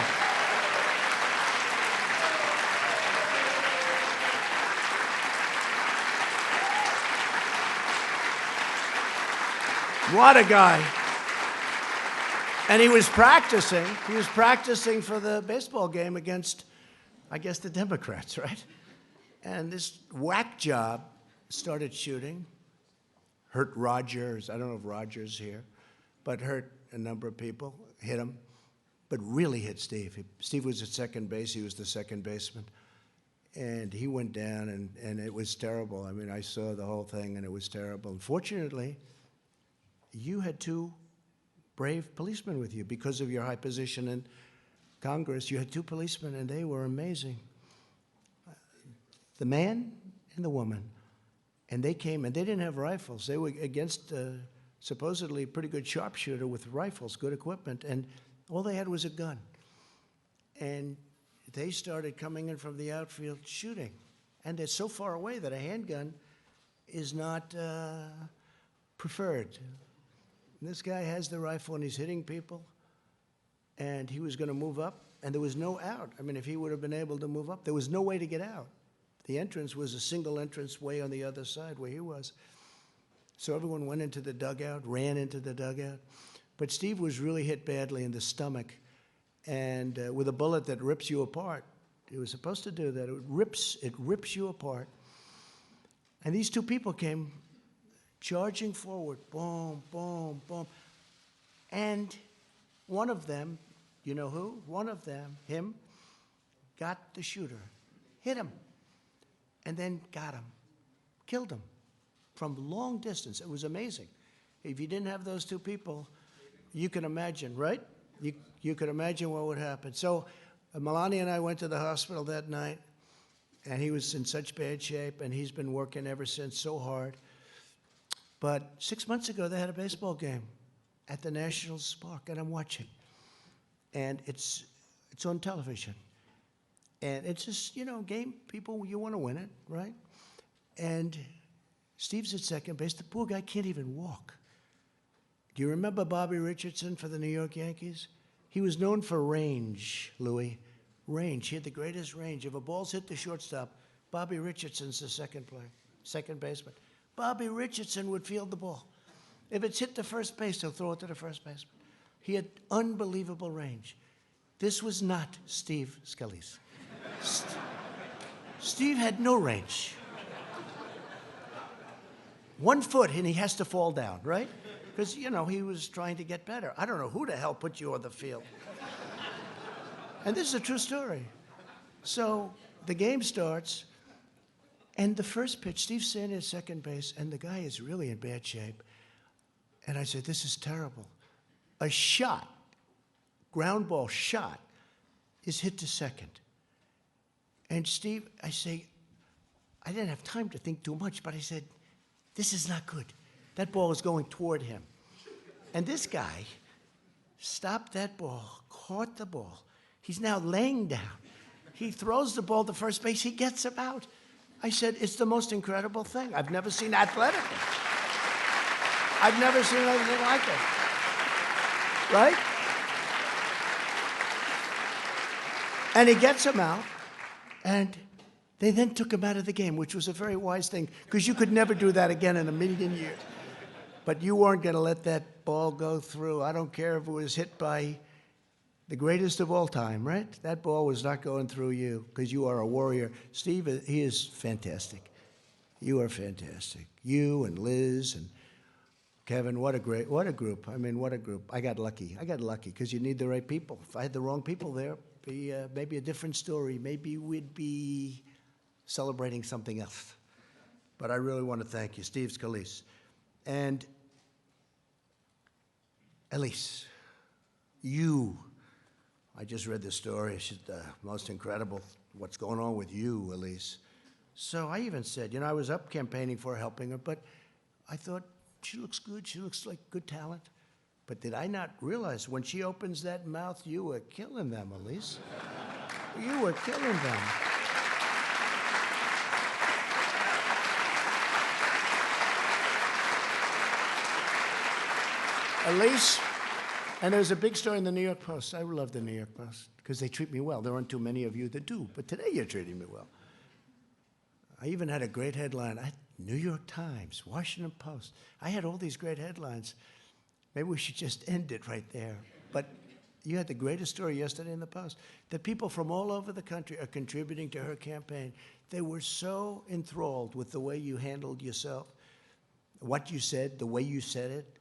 What a guy. And he was practicing. He was practicing for the baseball game against, I guess, the Democrats, right? And this whack job started shooting, hurt Rogers. I don't know if Rogers here, but hurt a number of people, hit him, but really hit Steve. Steve was at second base. He was the second baseman. And he went down, and it was terrible. I mean, I saw the whole thing, and it was terrible. Unfortunately, you had two brave policemen with you because of your high position in Congress. You had two policemen, and they were amazing. The man and the woman. And they came, and they didn't have rifles. They were against supposedly a pretty good sharpshooter with rifles, good equipment, and all they had was a gun. And they started coming in from the outfield shooting. And they're so far away that a handgun is not preferred. And this guy has the rifle, and he's hitting people, and he was going to move up, and there was no out. I mean, if he would have been able to move up, there was no way to get out. The entrance was a single entrance way on the other side where he was. So everyone went into the dugout, ran into the dugout. But Steve was really hit badly in the stomach, and with a bullet that rips you apart. It was supposed to do that. It rips you apart. And these two people came charging forward, boom, boom, boom. And one of them, you know who? One of them, him, got the shooter, hit him, and then got him, killed him from long distance. It was amazing. If you didn't have those two people, you can imagine, right? You could imagine what would happen. So Melania and I went to the hospital that night, and he was in such bad shape, and he's been working ever since so hard. But 6 months ago, they had a baseball game at the Nationals Park, and I'm watching. And it's on television. And it's just, you know, game, people, you want to win it, right? And Steve's at second base. The poor guy can't even walk. Do you remember Bobby Richardson for the New York Yankees? He was known for range, Louis. Range. He had the greatest range. If a ball's hit the shortstop, Bobby Richardson's the second baseman. Bobby Richardson would field the ball. If it's hit the first base, he'll throw it to the first baseman. He had unbelievable range. This was not Steve Scalise. Steve had no range. 1 foot, and he has to fall down, right? Because, you know, he was trying to get better. I don't know who the hell put you on the field. And this is a true story. So the game starts, and the first pitch, Steve's standing at second base, and the guy is really in bad shape. And I said, this is terrible. A shot, ground ball shot, is hit to second. And Steve, I say, I didn't have time to think too much, but I said, this is not good. That ball is going toward him. And this guy stopped that ball, caught the ball. He's now laying down. He throws the ball to first base. He gets him out. I said, it's the most incredible thing. I've never seen athletic. I've never seen anything like it. Right? And he gets him out, and they then took him out of the game, which was a very wise thing, because you could never do that again in a million years. But you weren't going to let that ball go through. I don't care if it was hit by the greatest of all time, right? That ball was not going through you because you are a warrior. Steve, he is fantastic. You are fantastic. You and Liz and Kevin, what a group. I mean, what a group. I got lucky because you need the right people. If I had the wrong people there, be maybe a different story. Maybe we'd be celebrating something else. But I really want to thank you, Steve Scalise. And Elise, you, I just read the story. She's the most incredible, what's going on with you, Elise. So I even said, I was up campaigning for her, helping her, but I thought, she looks good, she looks like good talent. But did I not realize when she opens that mouth, you were killing them, Elise. You were killing them. Elise, and there's a big story in the New York Post. I love the New York Post because they treat me well. There aren't too many of you that do, but today you're treating me well. I even had a great headline. New York Times, Washington Post. I had all these great headlines. Maybe we should just end it right there. But you had the greatest story yesterday in the Post, that people from all over the country are contributing to her campaign. They were so enthralled with the way you handled yourself, what you said, the way you said it.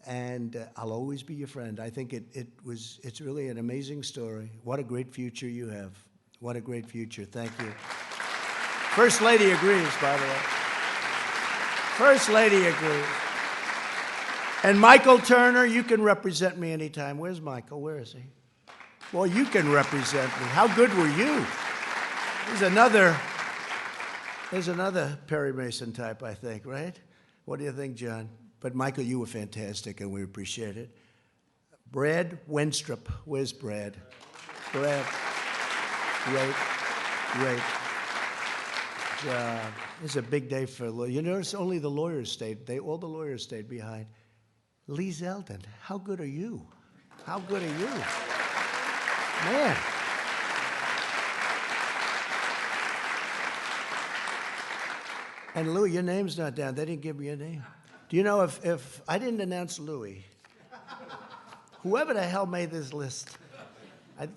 And I'll always be your friend. I think it's really an amazing story. What a great future you have. What a great future. Thank you. First Lady agrees, by the way. First Lady agrees. And Michael Turner, you can represent me anytime. Where's Michael? Where is he? Well, you can represent me. How good were you? There's another Perry Mason type, I think, right? What do you think, John? But Michael, you were fantastic, and we appreciate it. Brad Wenstrup. Where's Brad? Brad. Great. It's a big day for lawyers. You notice only the lawyers stayed. All the lawyers stayed behind. Lee Zeldin, how good are you? How good are you? Man. And Louis, your name's not down. They didn't give me your name. Do you know if I didn't announce Louis, whoever the hell made this list,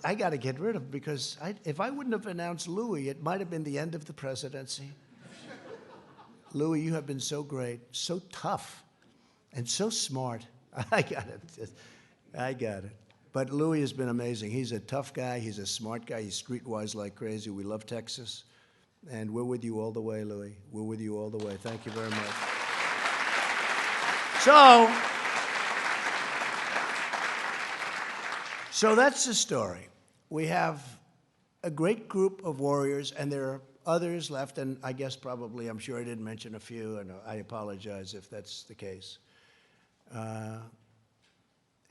I got to get rid of him because if I wouldn't have announced Louis, it might have been the end of the presidency. Louis, you have been so great, so tough, and so smart. I got it. But Louis has been amazing. He's a tough guy. He's a smart guy. He's streetwise like crazy. We love Texas. And we're with you all the way, Louis. We're with you all the way. Thank you very much. So that's the story. We have a great group of warriors, and there are others left, and I guess probably, I'm sure I didn't mention a few, and I apologize if that's the case. How's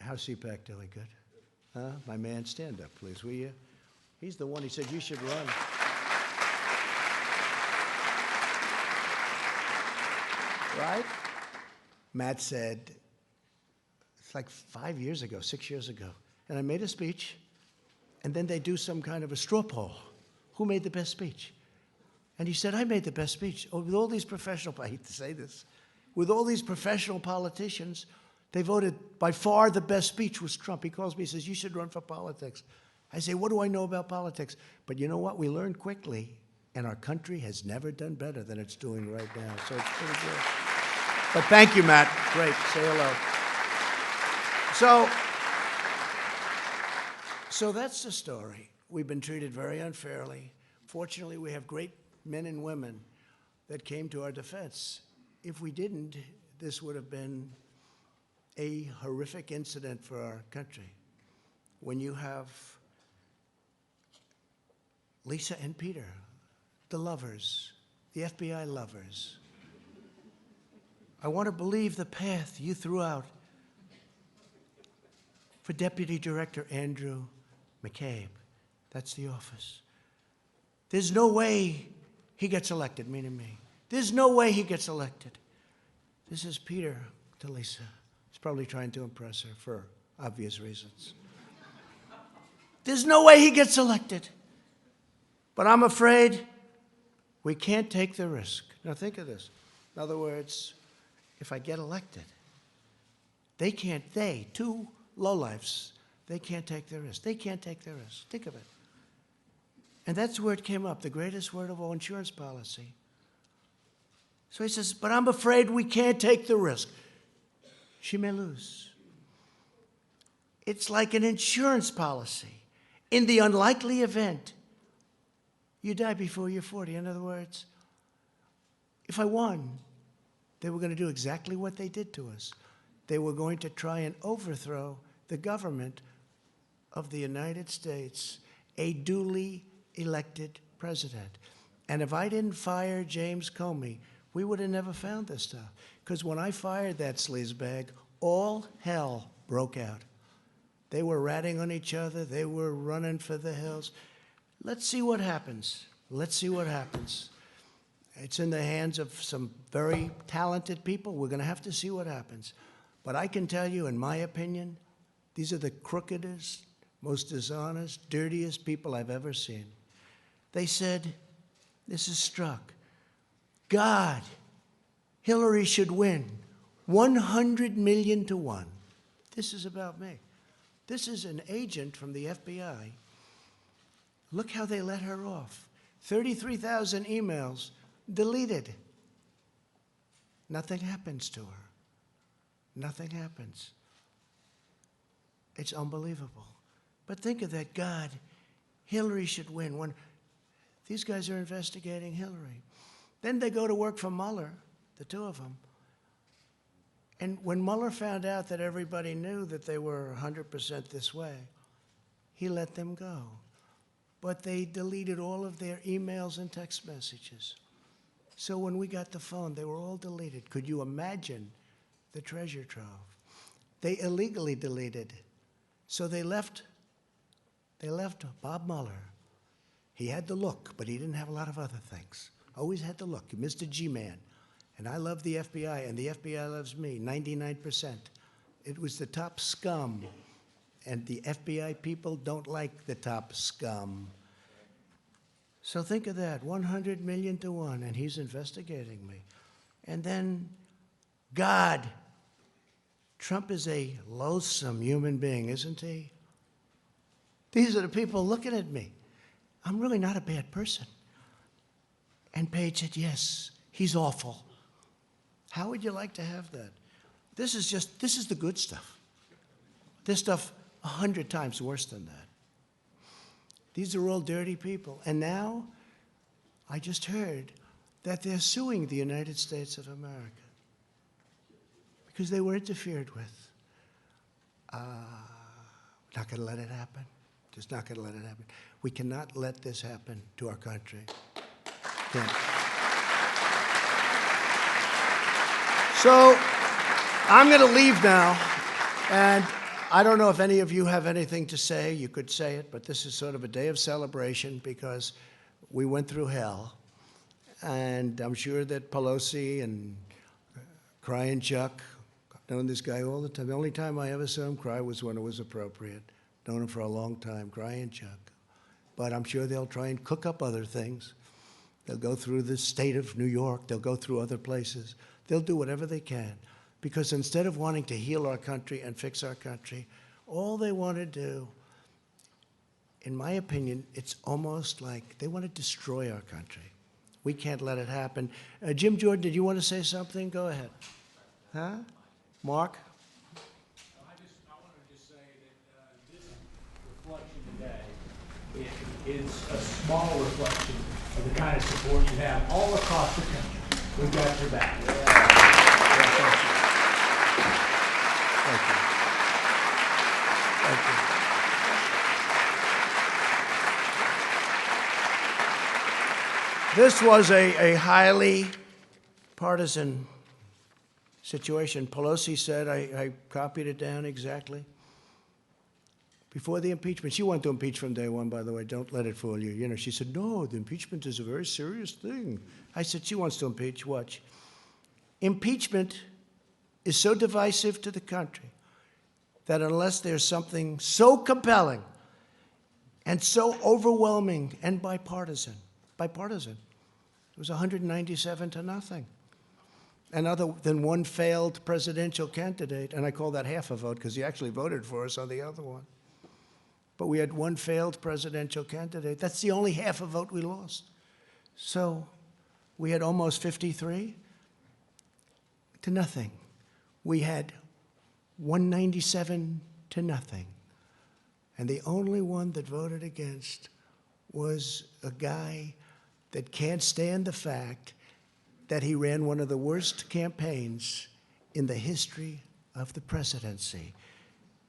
CPAC doing? Good? Huh? My man, stand up, please, will you? He's the one, he said you should run. Right? Matt said, it's like 5 years ago, 6 years ago, and I made a speech, and then they do some kind of a straw poll. Who made the best speech? And he said, I made the best speech. Oh, with all these professional, I hate to say this, with all these professional politicians, they voted by far the best speech was Trump. He calls me, he says, you should run for politics. I say, what do I know about politics? But you know what? We learned quickly, and our country has never done better than it's doing right now. So it's pretty good. But thank you, Matt. Great. Say hello. So that's the story. We've been treated very unfairly. Fortunately, we have great men and women that came to our defense. If we didn't, this would have been a horrific incident for our country. When you have Lisa and Peter, the lovers, the FBI lovers, I want to believe the path you threw out for Deputy Director Andrew McCabe. That's the office. There's no way he gets elected, meaning me. There's no way he gets elected. This is Peter to Lisa. He's probably trying to impress her for obvious reasons. There's no way he gets elected. But I'm afraid we can't take the risk. Now think of this. In other words, if I get elected, two lowlifes, They can't take the risk. They can't take the risk. Think of it. And that's where it came up, the greatest word of all, insurance policy. So he says, but I'm afraid we can't take the risk. She may lose. It's like an insurance policy. In the unlikely event you die before you're 40. In other words, if I won, they were going to do exactly what they did to us. They were going to try and overthrow the government of the United States, a duly elected president. And if I didn't fire James Comey, we would have never found this stuff. Because when I fired that sleazebag, all hell broke out. They were ratting on each other. They were running for the hills. Let's see what happens. Let's see what happens. It's in the hands of some very talented people. We're going to have to see what happens. But I can tell you, in my opinion, these are the crookedest, most dishonest, dirtiest people I've ever seen. They said, this is struck. God, Hillary should win 100 million to 1. This is about me. This is an agent from the FBI. Look how they let her off. 33,000 emails deleted. Nothing happens to her. Nothing happens. It's unbelievable. But think of that. God, Hillary should win. These guys are investigating Hillary. Then they go to work for Mueller, the two of them. And when Mueller found out that everybody knew that they were 100% this way, he let them go. But they deleted all of their emails and text messages. So when we got the phone, they were all deleted. Could you imagine the treasure trove? They illegally deleted. So they left Bob Mueller. He had the look, but he didn't have a lot of other things. Always had the look, Mr. G-Man. And I love the FBI, and the FBI loves me, 99%. It was the top scum. And the FBI people don't like the top scum. So think of that, 100 million to 1, and he's investigating me. And then, God, Trump is a loathsome human being, isn't he? These are the people looking at me. I'm really not a bad person. And Page said, yes, he's awful. How would you like to have that? This is the good stuff. This stuff 100 times worse than that. These are all dirty people. And now, I just heard that they're suing the United States of America because they were interfered with. Not going to let it happen. Just not going to let it happen. We cannot let this happen to our country. Can't. So, I'm going to leave now, and I don't know if any of you have anything to say. You could say it, but this is sort of a day of celebration because we went through hell. And I'm sure that Pelosi and Crying Chuck, I've known this guy all the time. The only time I ever saw him cry was when it was appropriate. Known him for a long time, Crying Chuck. But I'm sure they'll try and cook up other things. They'll go through the state of New York. They'll go through other places. They'll do whatever they can. Because instead of wanting to heal our country and fix our country, all they want to do, in my opinion, it's almost like they want to destroy our country. We can't let it happen. Jim Jordan, did you want to say something? Go ahead. Huh? Mark? I want to just say that this reflection today is a small reflection of the kind of support you have all across the country. We've got your back. Thank you. Thank you. This was a highly partisan situation. Pelosi said, I copied it down exactly. Before the impeachment, she wanted to impeach from day one, by the way. Don't let it fool you. You know, she said, no, the impeachment is a very serious thing. I said, she wants to impeach. Watch. Impeachment is so divisive to the country that unless there's something so compelling and so overwhelming and bipartisan, it was 197 to nothing. And other than one failed presidential candidate, and I call that half a vote because he actually voted for us on the other one. but we had one failed presidential candidate. That's the only half a vote we lost. So we had almost 53 to nothing. We had 197 to nothing. And the only one that voted against was a guy that can't stand the fact that he ran one of the worst campaigns in the history of the presidency.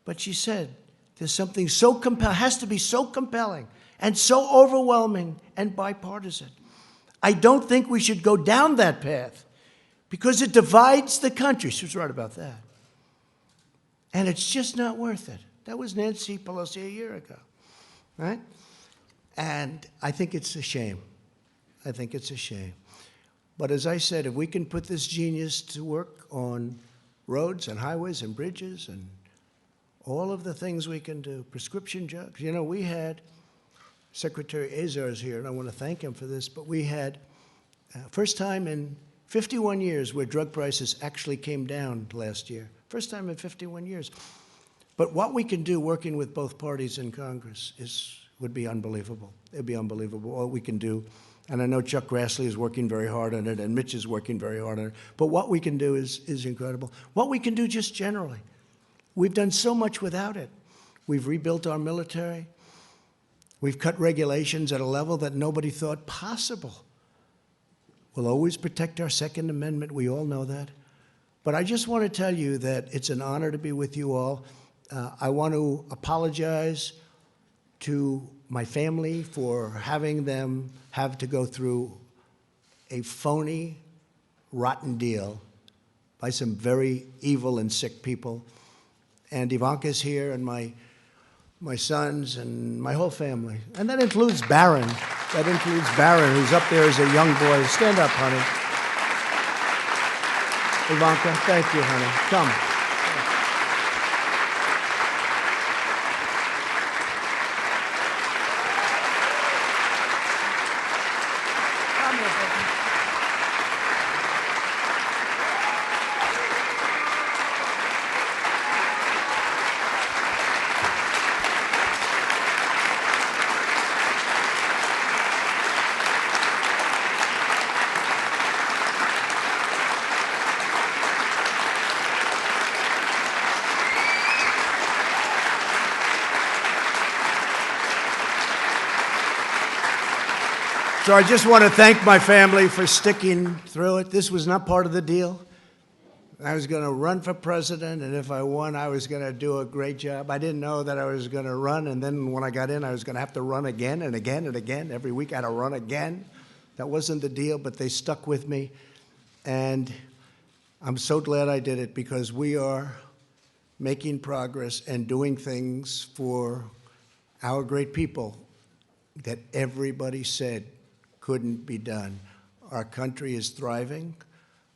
But she said, there's something so compelling, has to be so compelling and so overwhelming and bipartisan. I don't think we should go down that path because it divides the country. She was right about that. And it's just not worth it. That was Nancy Pelosi a year ago, right? And I think it's a shame. I think it's a shame. But as I said, if we can put this genius to work on roads and highways and bridges and all of the things we can do, prescription drugs. You know, we had Secretary Azar's here, and I want to thank him for this, but we had first time in 51 years where drug prices actually came down last year. First time in 51 years. But what we can do working with both parties in Congress would be unbelievable. It'd be unbelievable, all we can do. And I know Chuck Grassley is working very hard on it, and Mitch is working very hard on it. But what we can do is incredible. What we can do just generally. We've done so much without it. We've rebuilt our military. We've cut regulations at a level that nobody thought possible. We'll always protect our Second Amendment. We all know that. But I just want to tell you that it's an honor to be with you all. I want to apologize to my family for having them have to go through a phony, rotten deal by some very evil and sick people. And Ivanka's here, and my sons, and my whole family. And that includes Barron. That includes Barron, who's up there as a young boy. Stand up, honey. Ivanka, thank you, honey. Come. So I just want to thank my family for sticking through it. This was not part of the deal. I was going to run for president, and if I won, I was going to do a great job. I didn't know that I was going to run, and then when I got in, I was going to have to run again and again and again. Every week I had to run again. That wasn't the deal, but they stuck with me. And I'm so glad I did it because we are making progress and doing things for our great people that everybody said couldn't be done. Our country is thriving.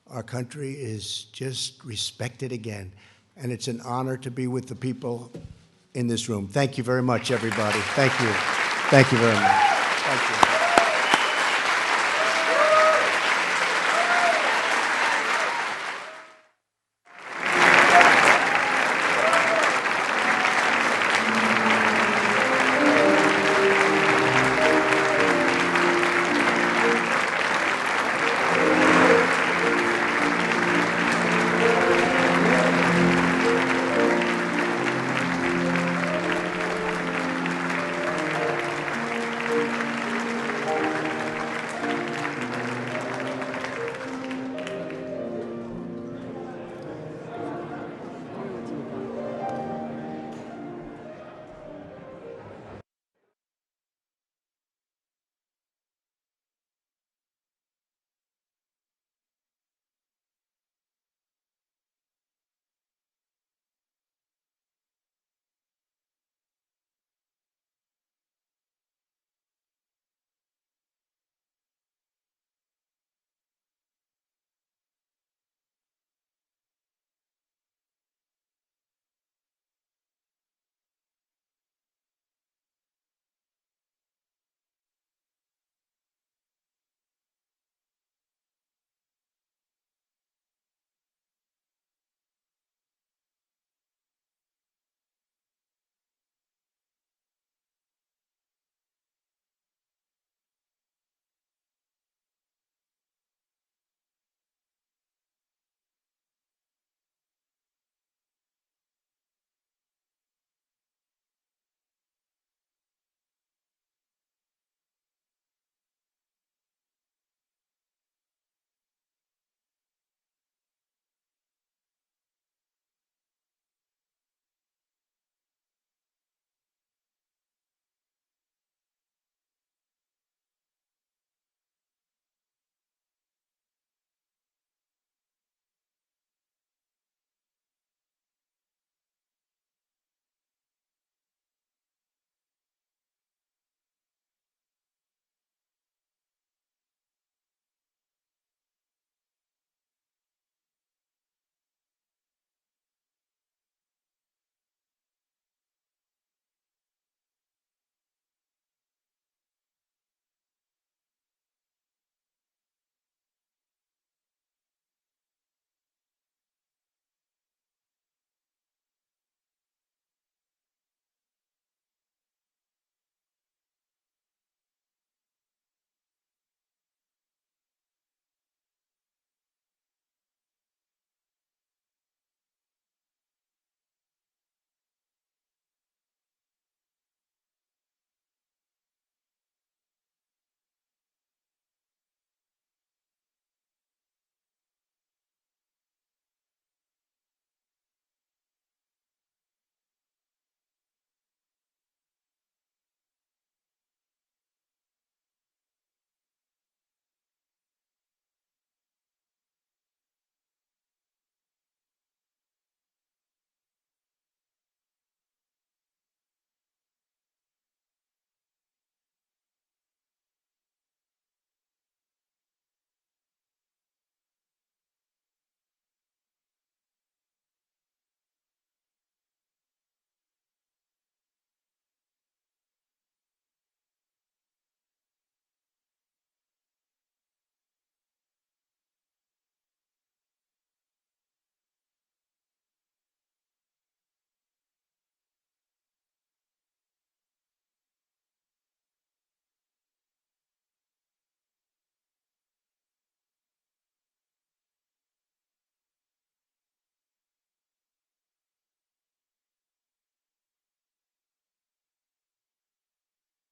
Our country is just respected again. And it's an honor to be with the people in this room. Thank you very much, everybody. Thank you. Thank you very much. Thank you.